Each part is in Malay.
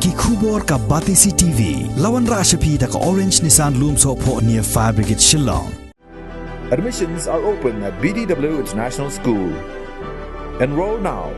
Ki khubor ka Batisi TV. Lawan Rashapi da ka Orange Nissan Lumso po near Fire Brigade Shillong. Admissions are open at BDW International School. Enroll now.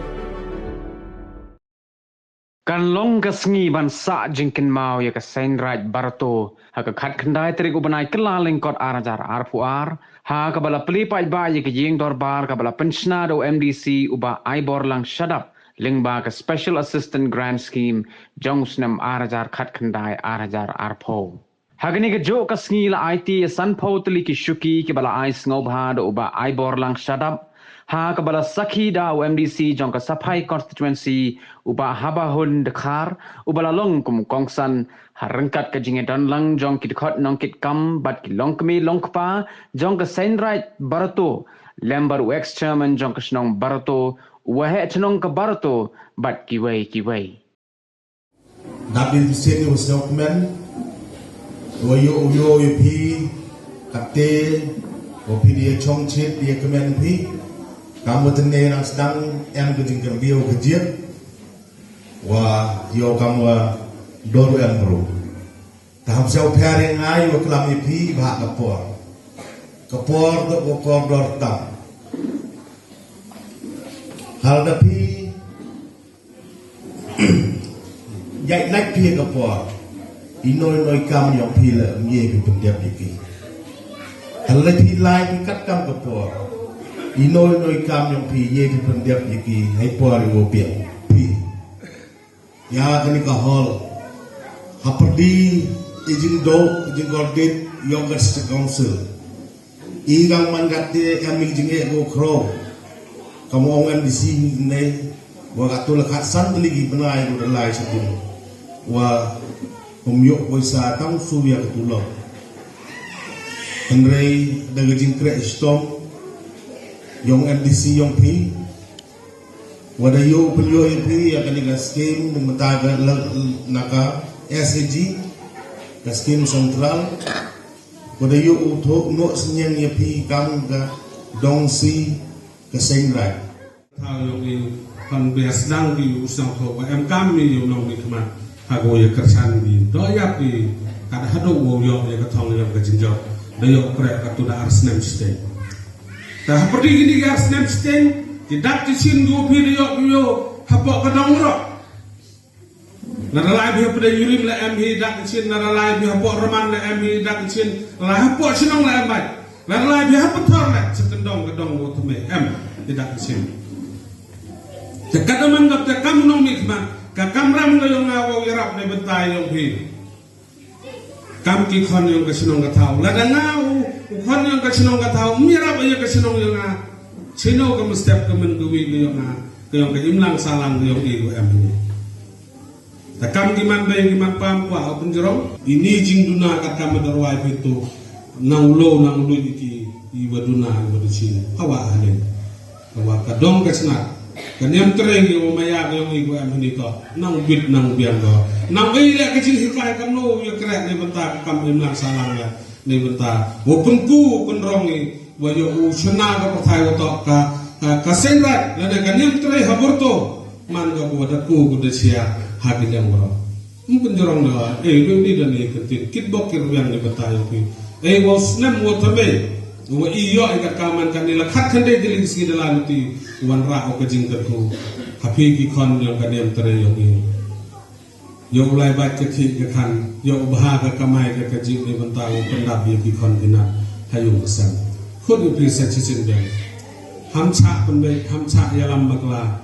Kan long kasngi ban sa jingkin mau ya ka Sainraj Barato ha ka khat khandai trik ubanai kelaling kot arajar arpuar ha ka bala pelipai ba ya ka jing dorbar ka bala pensionado MDC uba aibor lang shadap lingba ka Special Assistant Grant Scheme jongsnam arajar khat khandai arajar arpo hagani ka jo kasngi la IT sanpo tli ki shuki ki bala ais ngobha do uba aibor lang shadap ha kabala sakhi da MDC jong ka Sapai constituency uba haba hun dekhar ubala long kum kongsan harangkat ka jinge don lang jong kit khot nong kit kam bat ki long kmi long pa jong ka Sainraj Barato lembar ex chairman jong ka snong Barato wahe chnong ka Barato bat ki wei Dapat disini was dokumen yo pi kate opi dia chongchit dia kemen pi kamu tene nang sedang yang kejingkir bio kejir wah yo kamu doru yang baru tahap jauh pairing ayu kelam ipi bah kapor tu kapor dortam hal dapi jai naik pi kapor inoi kam yang pi le ngie pi pendiap ipi hal dapi lai pi kat kam kapor inoi kam yang pi ye di pendiap iki hai pori wo pi ya kani ka hall haperdi ijin goldet yogurt council igang mangate ami jinge go kro kamu ongan di sini ne wa katul khasan ligi benai do lai sabun wa umyok boisa tang su ya ketulo enrei daga jingkre stom yung MDC yung P wada yung pelyo yung P ya kanila scheme ng mataga naka SAG ka scheme sentral wada yung utok no senyang yung P kam ka dongsi ka Sainraj thao yung kan bias dang di usang ko wa em kam ni yung nong ni kama hago ya kersan di do yap di kada hado wo yo ya ka thong yo ka jinjo da yo krek ka tu da arsnem state dah seperti gini guys, Snapchat tidak disin dua video hapok kedong rok. Nara live dia pada yurim la MH dak disin, nara live dia hapok roman la MH dak disin, la hapok sinong la MH. Nara live dia hapok tor la setendong kedong wotume M tidak disin. Jika teman kata kamu nong mikman, kakam ram yang ngawo yarap ne bentai yang hi. Kam ki khon yang kasinong katau, lada ngau ukon yang kasinong katau, mirap aja kasinong yang nga, sino kamu step kemen kuwi yang nga, yang keimlang salang yang ibu em ini. Takam giman bayi giman pampa, open jerong, ini jing duna kakam darwai itu, nang lo iki iwaduna iwadu sini, hawa ahlen, hawa kadong kasnat. Kanyam tereng yung maya yung ibu em ini ko, nang bit nang biang ko, nang ilah kecil hikai kamu yang kerek ni bentar kakam imlang salang ya. Ni benta walaupun ku konrongi wajo usna ka pathai to ka Sainraj lada kanyam trai haborto man ka wada ku sia hagi jang bro penjorong da ni dan ni ketik kitbok kirwian ni benta yo ki was nam wotabe wa iyo ka kaman kan ni lakhat khande diling ski dalam ti wan ra o ka jingkat ku hapi ki khon yo kanyam trai yo ki yo ulai bat ke thi ke khan yo bha ka kamai ka jing ni banta wo pendap ye ki khon dina hayung kesan khud ni prisa chisin ben ham cha penbe ham cha ya lam bakla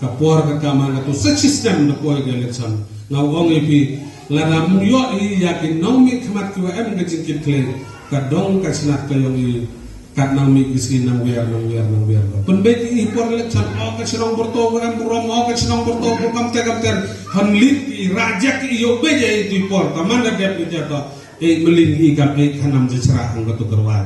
ka por ka kama ka tu system na por ga election ngau ong pi la ram yo i ya ki nong mi khmat ki wa em ka jing ki kle ka dong ka snat ka yong i kat nang mi isi nang wer penbe ki por election o ka sinong borto wa am rom o ka sinong borto ko kam te han lit i raja ki yo beje di por kamanda dep ni to e melin hi kam e khanam je chara ang ka tu karwa